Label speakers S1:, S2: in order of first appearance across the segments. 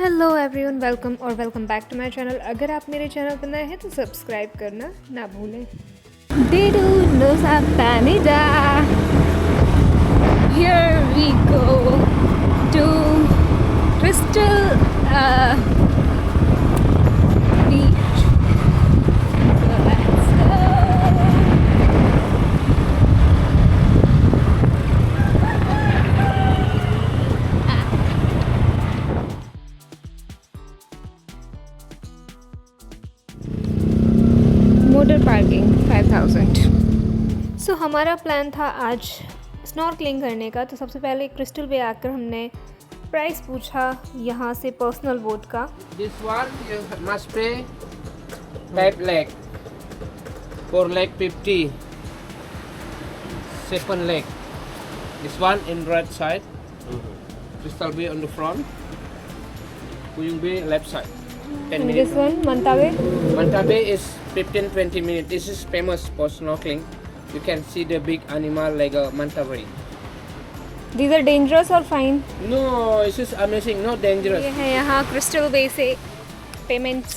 S1: Hello everyone, welcome back to my channel. अगर आप मेरे चैनल पर नए हैं तो सब्सक्राइब करना ना भूलें। Dedu Nusa Penida. Here we go to Crystal Beach. So let's go. Motor parking 5000। सो हमारा प्लान था आज स्नॉर्कलिंग करने का। तो सबसे पहले क्रिस्टल बे आकर हमने प्राइस पूछा यहाँ से पर्सनल बोट का।
S2: This one you must pay 5 lakh, 4 lakh 50, 7 lakh. This one in right side, Crystal Bay on the front, Puyung Bay left side. 10
S1: this
S2: minutes.
S1: One Manta Bay.
S2: Manta Bay is 15-20 minutes. This is famous for snorkeling. You can see the big animal like a manta ray.
S1: These are dangerous or fine?
S2: No, it's just amazing, not dangerous.
S1: ये है यहाँ Crystal Bay से payments.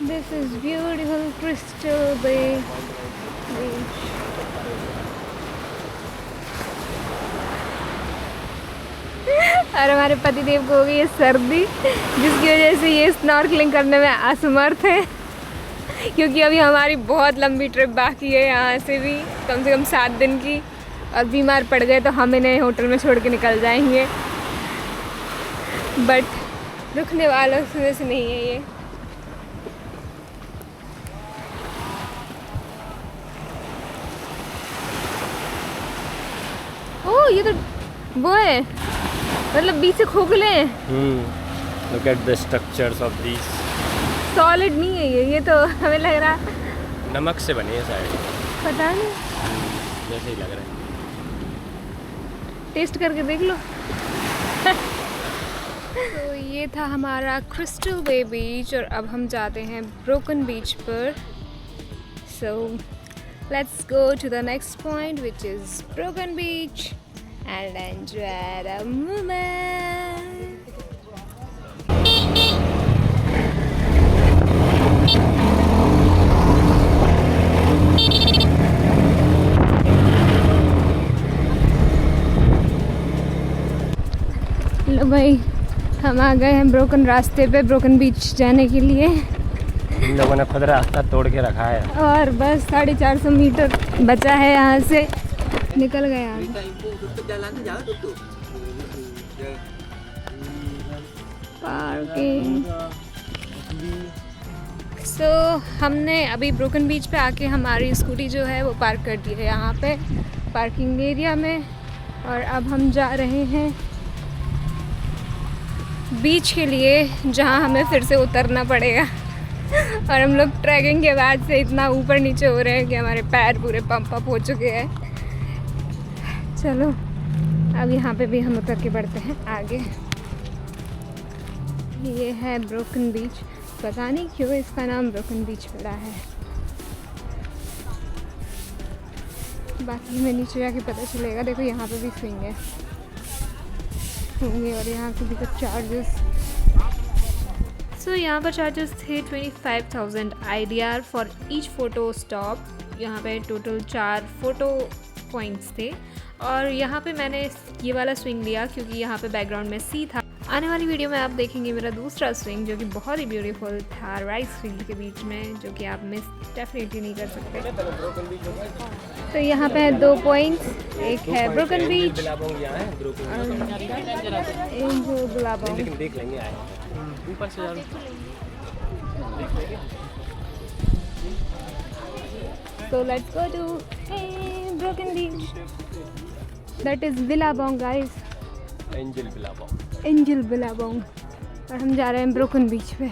S1: This is beautiful Crystal Bay beach. और हमारे पतिदेव को हो गई है सर्दी, जिसकी वजह से ये स्नॉर्कलिंग करने में असमर्थ है, क्योंकि अभी हमारी बहुत लंबी ट्रिप बाकी है, यहाँ से भी कम से कम 7 दिन की। और बीमार पड़ गए तो हम इन्हें होटल में छोड़ के निकल जाएंगे, बट रुकने वालों में से नहीं है ये। ओह, ये तो वो है, मतलब बीच से खोखले हैं।
S3: Look at the structures of these.
S1: Solid नहीं है ये तो हमें लग रहा,
S3: नमक से बने हैं शायद,
S1: पता नहीं,
S3: जैसे ही लग रहा है।
S1: टेस्ट करके देख लो। तो ये था हमारा क्रिस्टल बे बीच, और अब हम जाते हैं ब्रोकन बीच पर। So let's go to the next point which is Broken Beach and enjoy the moment. लो भाई, हम आ गए हैं ब्रोकन रास्ते पे, ब्रोकन बीच जाने के लिए।
S3: इन लोगों ने खुद रास्ता तोड़ के रखा है।
S1: और बस 450 मीटर बचा है, यहाँ से निकल गए आगे। पार्किंग। सो हमने अभी ब्रोकन बीच पे आके हमारी स्कूटी जो है वो पार्क कर दी है यहाँ पे पार्किंग एरिया में, और अब हम जा रहे हैं बीच के लिए, जहाँ हमें फिर से उतरना पड़ेगा। और हम लोग ट्रैकिंग के बाद से इतना ऊपर नीचे हो रहे हैं कि हमारे पैर पूरे पंप अप हो चुके हैं। चलो अब यहाँ पे भी हम उतर के बढ़ते हैं आगे। ये है ब्रोकन बीच, पता नहीं क्यों इसका नाम ब्रोकन बीच पड़ा है, बाकी हमें नीचे जाके पता चलेगा। देखो यहाँ पे भी स्विंग है होंगे, और यहाँ के भी कुछ चार्जेस। सो यहाँ पर चार्जेस थे 25,000 IDR for each photo stop. यहाँ पे टोटल 4 फ़ोटो पॉइंट्स थे, और यहाँ पे मैंने ये वाला स्विंग लिया क्योंकि यहाँ पे बैकग्राउंड में सी था। आने वाली वीडियो में आप देखेंगे मेरा दूसरा स्विंग, जो कि बहुत ही ब्यूटीफुल था राइस फील्ड के बीच में, जो कि आप मिस डेफिनेटली नहीं कर सकते। तो यहाँ पे है 2 पॉइंट्स, एक है ब्रोकन बीच और एंजल बिलाबोंग।
S3: लेकिन देख लेंगे आए ऊपर से यार।
S1: So let's go to Broken Beach. That is Billabong, guys.
S3: Angel Billabong.
S1: Angel Billabong. और हम जा रहे हैं ब्रोकन बीच पे,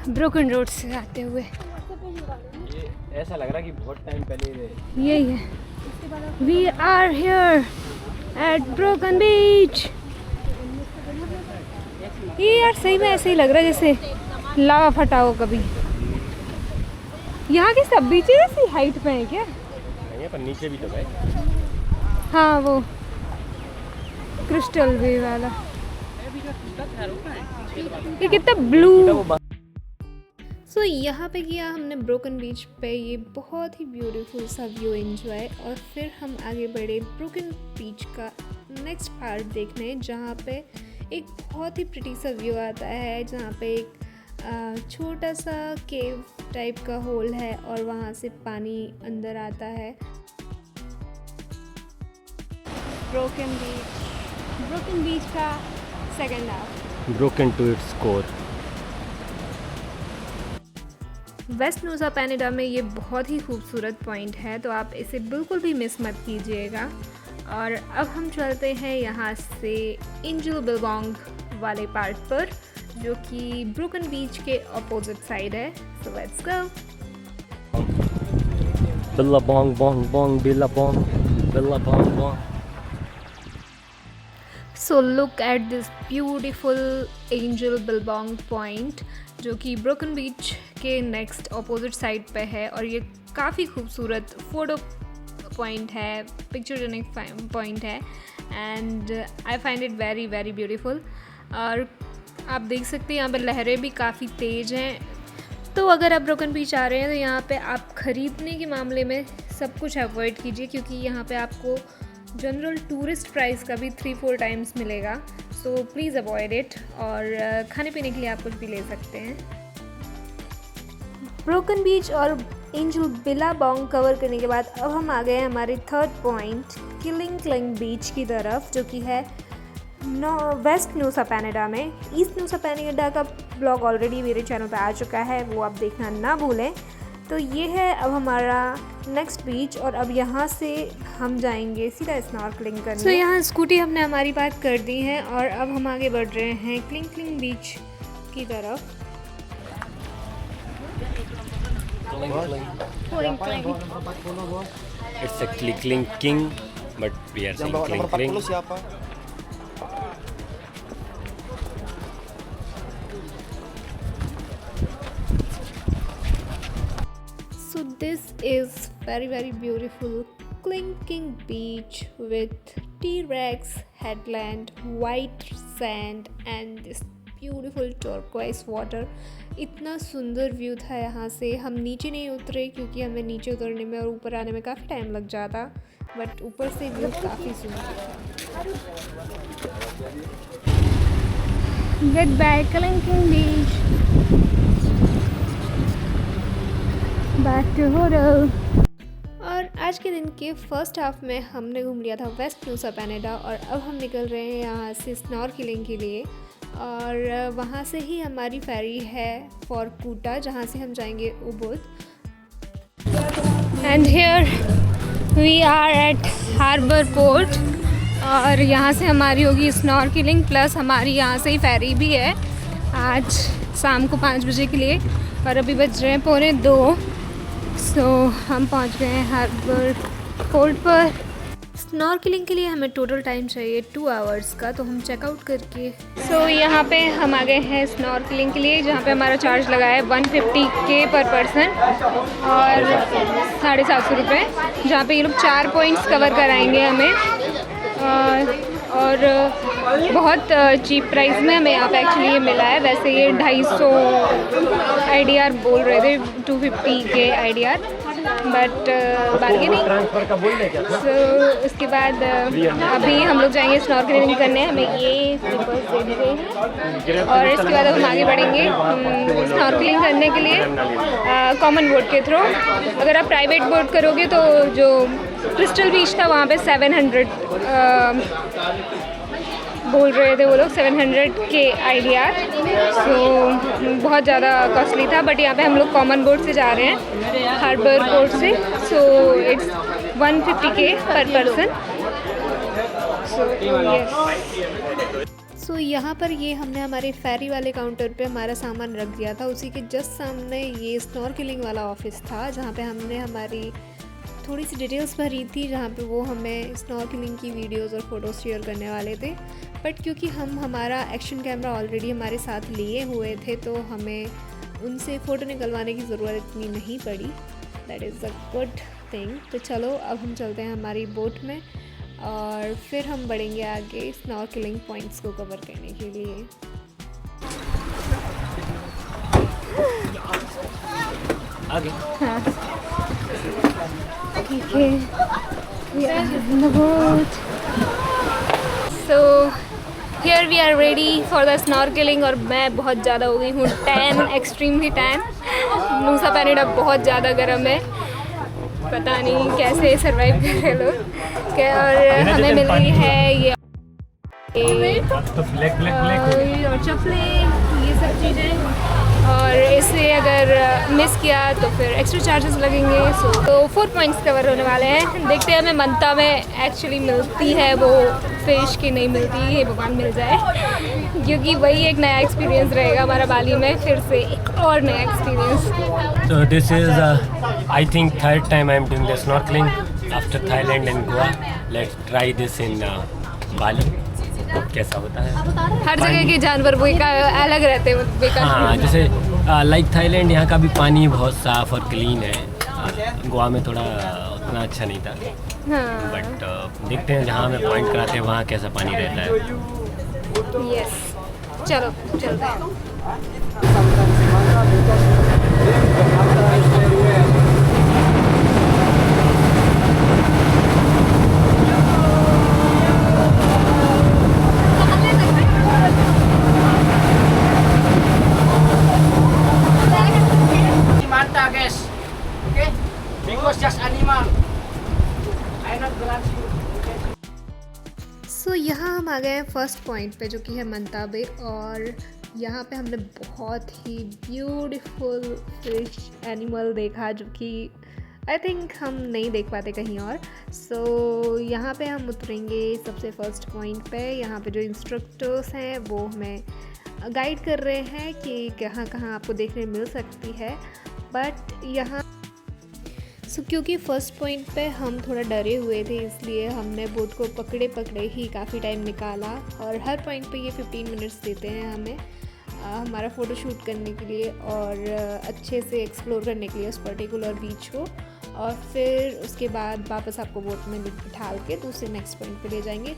S1: ब्रोकन रोड से आते हुए।
S3: ये ऐसा लग रहा है कि बहुत टाइम पहले
S1: यही है। We are here at Broken Beach. ये यार सही में ऐसे ही लग रहा है जैसे लावा फटा हो कभी। यहाँ के सब बीचेस ऐसी हाइट पे हैं क्या?
S3: नहीं है, पर नीचे भी तो गए।
S1: हाँ वो क्रिस्टल वे वाला, ये कितना ब्लू। सो यहाँ पे किया हमने ब्रोकन बीच पे ये बहुत ही ब्यूटीफुल सा व्यू एंजॉय, और फिर हम आगे बढ़े ब्रोकन बीच का नेक्स्ट पार्ट देखने, जहाँ पे एक बहुत ही प्रिटी सा व्यू आता है, जहाँ पे एक छोटा सा केव टाइप का होल है और वहाँ से पानी अंदर आता है। ब्रोकन बीच का second half,
S3: broken to its core.
S1: West Nusa Penida में ये बहुत ही खूबसूरत पॉइंट है, तो आप इसे बिल्कुल भी मिस मत कीजिएगा। और अब हम चलते हैं यहाँ से एंजल बिलबोंग वाले पार्ट पर, जो कि ब्रोकन बीच के अपोजिट साइड है। So let's go.
S3: Billabong bong bong Billabong Billabong.
S1: So look at this beautiful angel Billabong point, जो कि ब्रोकन बीच के नेक्स्ट अपोजिट साइड पे है, और ये काफ़ी खूबसूरत फ़ोटो पॉइंट है, पिक्चरजेनिक पॉइंट है, and I find it very very beautiful. और आप देख सकते हैं यहाँ पे लहरें भी काफ़ी तेज़ हैं। तो अगर आप ब्रोकन बीच आ रहे हैं तो यहाँ पे आप ख़रीदने के मामले में सब कुछ अवॉइड कीजिए, क्योंकि यहाँ पे आपको जनरल टूरिस्ट प्राइस का भी 3-4 टाइम्स मिलेगा, सो प्लीज़ अवॉइड इट। और खाने पीने के लिए आप कुछ भी ले सकते हैं। ब्रोकन बीच और एंजल बिलाबोंग कवर करने के बाद अब हम आ गए हैं हमारे थर्ड पॉइंट किलिंग क्लिंग बीच की तरफ, जो कि है वेस्ट नूसा पेनिडा में। ईस्ट नूसा पेनिडा का ब्लॉग ऑलरेडी मेरे चैनल पे आ चुका है, वो आप देखना ना भूलें। तो ये है अब हमारा नेक्स्ट बीच, और अब यहाँ से हम जाएंगे सीधा स्नॉर्कलिंग करने। तो यहाँ स्कूटी हमने हमारी पार्क कर दी है, और अब हम आगे बढ़ रहे हैं क्लिंग क्लिंग बीच की तरफ।
S3: It's a cling king, but we are saying cling cling.
S1: So this is very very beautiful clinking beach with T-Rex headland, white sand and this beautiful turquoise water। इतना सुंदर व्यू था यहाँ से। हम नीचे नहीं उतरे क्योंकि हमें नीचे उतरने में और ऊपर आने में काफ़ी टाइम लग जाता, बट ऊपर से व्यू काफ़ी सुंदर था। Good bye Kelingking beach, back to hotel. और आज के दिन के फर्स्ट हाफ में हमने घूम लिया था वेस्ट नूसा पेनिडा, और अब हम निकल रहे हैं यहाँ से स्नॉर्कलिंग के लिए, और वहाँ से ही हमारी फेरी है फॉर कूटा, जहाँ से हम जाएंगे Ubud. And here we are at harbour port, और यहाँ से हमारी होगी स्नॉर्कलिंग, प्लस हमारी यहाँ से ही फेरी भी है आज शाम को 5 बजे के लिए, और अभी बज रहे हैं 1:45। सो हम पहुँच गए हैं हार्बर पोर्ट पर। स्नॉर्कलिंग के लिए हमें टोटल टाइम चाहिए 2 आवर्स का, तो हम चेकआउट करके यहाँ पे हम आ गए हैं स्नॉर्कलिंग के लिए, जहाँ पे हमारा चार्ज लगा है 150K पर पर्सन और 750 रुपये, जहाँ पे ये लोग 4 पॉइंट्स कवर कराएंगे हमें, और बहुत चीप प्राइस में हमें यहाँ पे एक्चुअली ये मिला है। वैसे ये 250 IDR बोल रहे थे, 250K IDR, बट बार्गेनिंग। सो उसके बाद अभी हम लोग जाएंगे स्नॉर्कलिंग करने, हमें ये स्लीपर्स दे दी गई हैं, और इसके बाद हम आगे बढ़ेंगे स्नॉर्कलिंग करने के लिए कॉमन बोट के थ्रू। अगर आप प्राइवेट बोट करोगे तो जो क्रिस्टल बीच था वहाँ पे 700 बोल रहे थे वो लोग, 700K IDR, सो बहुत ज़्यादा कॉस्टली था। बट यहाँ पे हम लोग कॉमन बोट से जा रहे हैं हार्बर पोर्ट से, सो इट्स 150K पर पर्सन। सो यहाँ पर ये हमने हमारे फेरी वाले काउंटर पे हमारा सामान रख दिया था, उसी के जस्ट सामने ये स्नॉर्कलिंग वाला ऑफिस था, जहाँ पे हमने हमारी थोड़ी सी डिटेल्स भरी थी, जहाँ पे वो हमें स्नॉर्कलिंग की वीडियोस और फ़ोटोज़ शेयर करने वाले थे। बट क्योंकि हम हमारा एक्शन कैमरा ऑलरेडी हमारे साथ लिए हुए थे, तो हमें उनसे फ़ोटो निकलवाने की ज़रूरत इतनी नहीं पड़ी। That is a good thing. तो चलो अब हम चलते हैं हमारी बोट में, और फिर हम बढ़ेंगे आगे स्नॉर्कलिंग पॉइंट्स को कवर करने के लिए।
S3: आगे
S1: हाँ ठीक है, we are in the boat. So here we are ready for the snorkeling। और मैं बहुत ज़्यादा हो गई हूँ टैन, एक्सट्रीमली टैन। नूसा पेनिडा बहुत ज़्यादा गर्म है, पता नहीं कैसे सरवाइव कर रहे लोग। और हमें मिल रही है ये और चप्पलें, ये सब चीज़ें। और इसे अगर मिस किया तो फिर एक्स्ट्रा चार्जेस लगेंगे। तो 4 पॉइंट्स कवर होने वाले हैं। देखते हैं हमें मंता में एक्चुअली मिलती है वो फिश की नहीं मिलती, ये भगवान मिल जाए, क्योंकि वही एक नया एक्सपीरियंस रहेगा हमारा बाली में, फिर से एक और नया experience.
S3: So this is I think third time I'm doing the snorkeling after Thailand and Goa. Let's try this in Bali. कैसा होता है?
S1: हर जगह के जानवर अलग रहते हैं बेकार।
S3: हाँ, जैसे लाइक थाईलैंड, यहाँ का भी पानी बहुत साफ़ और क्लीन है। गोवा में थोड़ा उतना अच्छा नहीं था।
S1: हाँ।
S3: बट देखते हैं जहाँ हमें पॉइंट कराते हैं वहाँ कैसा पानी रहता है।
S1: यस, चलो चलते हैं। सो यहाँ हम आ गए हैं फर्स्ट पॉइंट पे, जो कि है मंता बे। और यहाँ पे हमने बहुत ही ब्यूटीफुल फिश एनिमल देखा, जो कि आई थिंक हम नहीं देख पाते कहीं और। सो यहाँ पे हम उतरेंगे सबसे फर्स्ट पॉइंट पे। यहाँ पे जो इंस्ट्रक्टर्स हैं वो हमें गाइड कर रहे हैं कि कहाँ कहाँ आपको देखने मिल सकती है। बट यहाँ क्योंकि फ़र्स्ट पॉइंट पे हम थोड़ा डरे हुए थे, इसलिए हमने बोट को पकड़े ही काफ़ी टाइम निकाला। और हर पॉइंट पे ये 15 मिनट्स देते हैं हमें हमारा फ़ोटो शूट करने के लिए और अच्छे से एक्सप्लोर करने के लिए उस पर्टिकुलर बीच को। और फिर उसके बाद वापस आपको बोट में बिठा के दूसरे नेक्स्ट पॉइंट पे ले जाएंगे।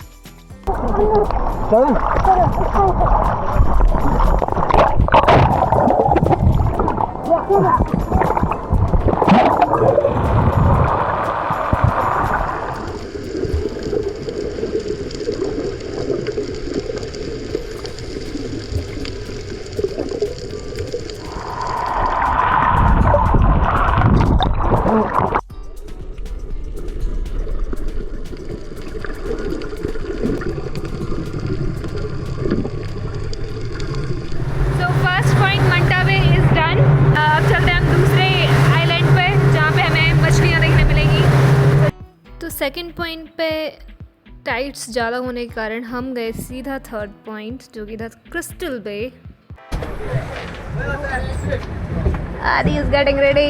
S1: सेकंड पॉइंट पे टाइड्स ज़्यादा होने के कारण हम गए सीधा थर्ड पॉइंट, जो कि था क्रिस्टल बे। आदि इज गेटिंग रेडी।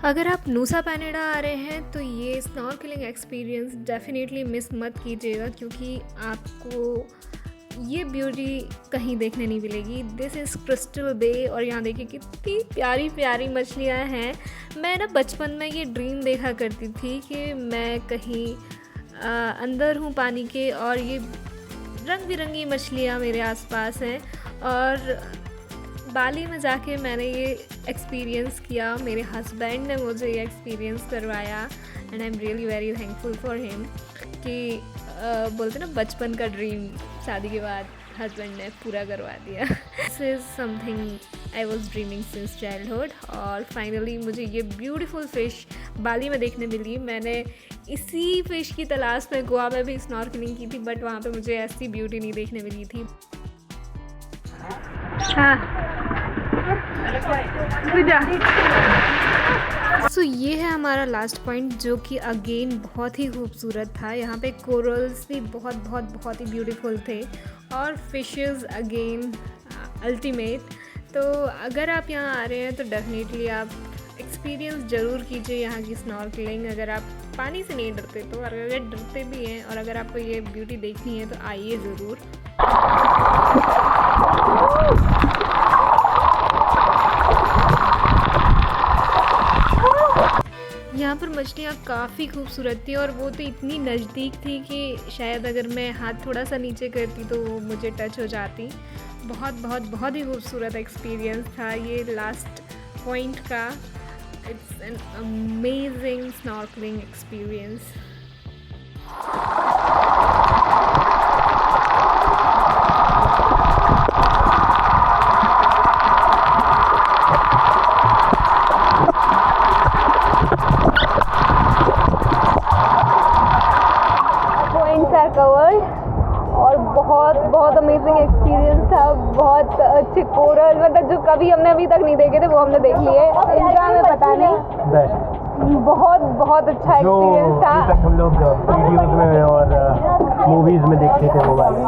S1: अगर आप नूसा पेनिडा आ रहे हैं तो ये स्नॉर्कलिंग एक्सपीरियंस डेफिनेटली मिस मत कीजिएगा, क्योंकि आपको ये ब्यूटी कहीं देखने नहीं मिलेगी। दिस इज़ क्रिस्टल बे। और यहाँ देखिए कितनी प्यारी प्यारी मछलियाँ हैं। मैं ना बचपन में ये ड्रीम देखा करती थी कि मैं कहीं अंदर हूँ पानी के और ये रंग बिरंगी मछलियाँ मेरे आसपास हैं। और बाली में जाके मैंने ये एक्सपीरियंस किया, मेरे हस्बैंड ने मुझे ये एक्सपीरियंस करवाया and I am really very thankful for him कि बोलते ना बचपन का ड्रीम शादी के बाद हस्बैंड ने पूरा करवा दिया। This is something I was dreaming since childhood. और फाइनली मुझे ये ब्यूटीफुल फ़िश बाली में देखने मिली। मैंने इसी फ़िश की तलाश में गोवा में भी स्नॉर्कलिंग की थी, बट वहाँ पे मुझे ऐसी ब्यूटी नहीं देखने मिली थी। हाँ सो ये है हमारा लास्ट पॉइंट, जो कि अगेन बहुत ही खूबसूरत था। यहाँ पे कोरल्स भी बहुत ही ब्यूटीफुल थे और फिशेस अगेन अल्टीमेट। तो अगर आप यहाँ आ रहे हैं तो डेफिनेटली आप एक्सपीरियंस ज़रूर कीजिए यहाँ की स्नॉर्कलिंग। अगर आप पानी से नहीं डरते तो, और अगर डरते भी हैं और अगर आपको ये ब्यूटी देखनी है तो आइए ज़रूर। यहाँ पर मछलियाँ काफ़ी खूबसूरत थी और वो तो इतनी नज़दीक थी कि शायद अगर मैं हाथ थोड़ा सा नीचे करती तो वो मुझे टच हो जाती। बहुत बहुत बहुत ही खूबसूरत एक्सपीरियंस था ये लास्ट पॉइंट का। It's an amazing snorkelling experience. और बहुत बहुत अमेजिंग एक्सपीरियंस था। बहुत अच्छे कोरल, मतलब जो कभी हमने अभी तक नहीं देखे थे वो हमने देख लिए। इनका हमें पता नहीं, बहुत बहुत अच्छा एक्सपीरियंस था।
S3: हम लोग वीडियोस में और मूवीज में देखते थे वो वाला।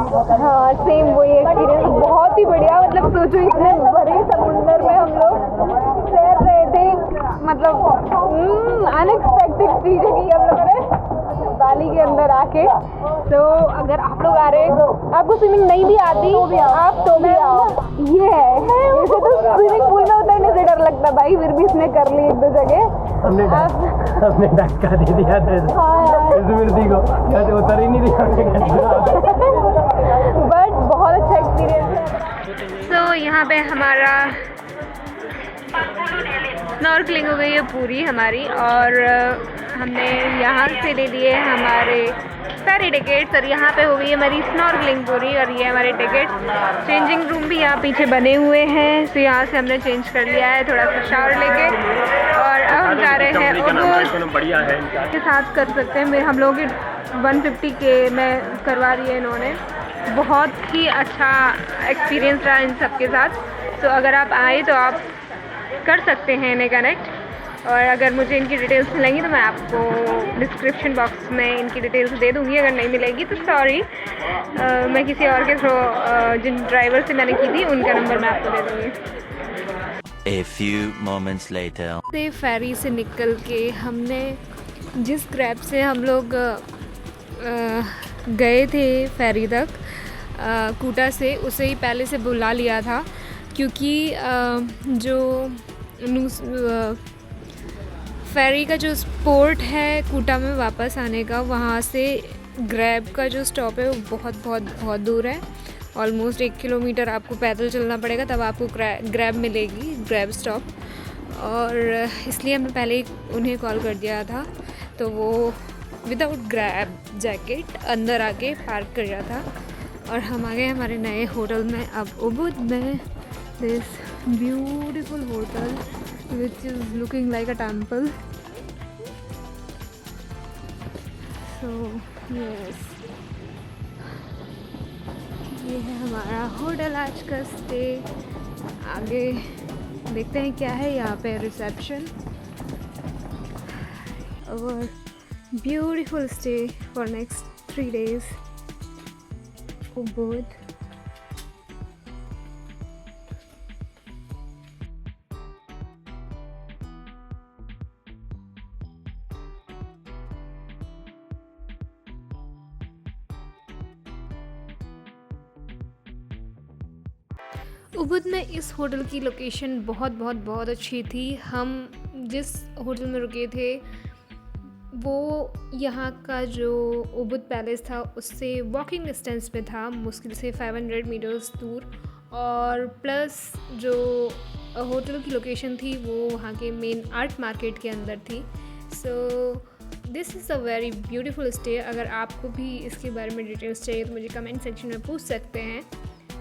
S1: हाँ, सेम वही एक्सपीरियंस, बहुत ही बढ़िया। मतलब सोचो इतने बड़े समुंदर में हम लोग तैर रहे थे, मतलब अनएक्सपेक्टेड चीज़ है कि हम लोगों ने बाली के अंदर आके। तो अगर आप लोग आ रहे हैं, आपको स्विमिंग नहीं भी आती आप तो भी आओ। ये है, ऐसे तो स्विमिंग पूल में उतरने से डर लगता भाई, फिर भी इसने कर ली एक दो जगह।
S3: हमने धक्का दे दिया था स्मृति को, उतर ही नहीं दिया।
S1: बट बहुत अच्छा एक्सपीरियंस है। तो यहाँ पे हमारा स्नॉर्कलिंग हो गई है पूरी हमारी, और हमने यहाँ से ले लिए हमारे फेरी टिकट्स, और यहाँ पे हो गई है हमारी स्नॉर्कलिंग पूरी। और ये हमारे टिकट, चेंजिंग रूम भी यहाँ पीछे बने हुए हैं। तो यहाँ से हमने चेंज कर लिया है थोड़ा सा शावर लेके, और अब हम जा रहे हैं उबुद के साथ कर सकते हैं। हम लोगों की 150 के में करवा रही है इन्होंने। बहुत ही अच्छा एक्सपीरियंस रहा इन सब के साथ। तो अगर आप आए तो आप कर सकते हैं इन्हें कनेक्ट। और अगर मुझे इनकी डिटेल्स मिलेंगी तो मैं आपको डिस्क्रिप्शन बॉक्स में इनकी डिटेल्स दे दूँगी। अगर नहीं मिलेगी तो सॉरी, मैं किसी और के थ्रू, जिन ड्राइवर से मैंने की थी उनका नंबर मैं आपको दे दूँगी।
S4: A few moments later.
S1: से फेरी से निकल के हमने जिस ग्रैब से हम लोग गए थे फेरी तक कूटा से, उसे ही पहले से बुला लिया था, क्योंकि जो फेरी का जो पोर्ट है कूटा में वापस आने का, वहाँ से ग्रैब का जो स्टॉप है वो बहुत बहुत बहुत दूर है। ऑलमोस्ट 1 किलोमीटर आपको पैदल चलना पड़ेगा, तब आपको ग्रैब मिलेगी, ग्रैब स्टॉप। और इसलिए हमने पहले ही उन्हें कॉल कर दिया था, तो वो विदाउट ग्रैब जैकेट अंदर आके पार्क कर रहा था। और हम आ गए हमारे नए होटल में। अब उबुद में this beautiful hotel which is looking like a temple. So yes, ये है हमारा होटल आज का स्टे। आगे देखते हैं क्या है यहाँ पे। रिसेप्शन, और beautiful stay for next 3 days Ubud. Ubud में इस होटल की लोकेशन बहुत बहुत बहुत अच्छी थी। हम जिस होटल में रुके थे वो यहाँ का जो उबुद पैलेस था उससे वॉकिंग डिस्टेंस पे था, मुश्किल से 500 मीटर्स दूर। और प्लस जो होटल की लोकेशन थी वो वहाँ के मेन आर्ट मार्केट के अंदर थी। So this is a very beautiful stay. अगर आपको भी इसके बारे में डिटेल्स चाहिए तो मुझे कमेंट सेक्शन में पूछ सकते हैं।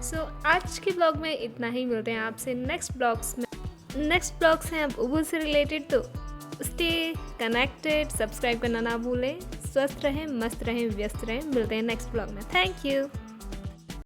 S1: सो आज के ब्लॉग में इतना ही। मिलते हैं आपसे नेक्स्ट ब्लॉग्स में। नेक्स्ट ब्लॉग्स हैं अब उबुद से रिलेटेड, तो स्टे कनेक्टेड, सब्सक्राइब करना ना भूलें। स्वस्थ रहें, मस्त रहें, व्यस्त रहें। मिलते हैं नेक्स्ट ब्लॉग में। Thank you.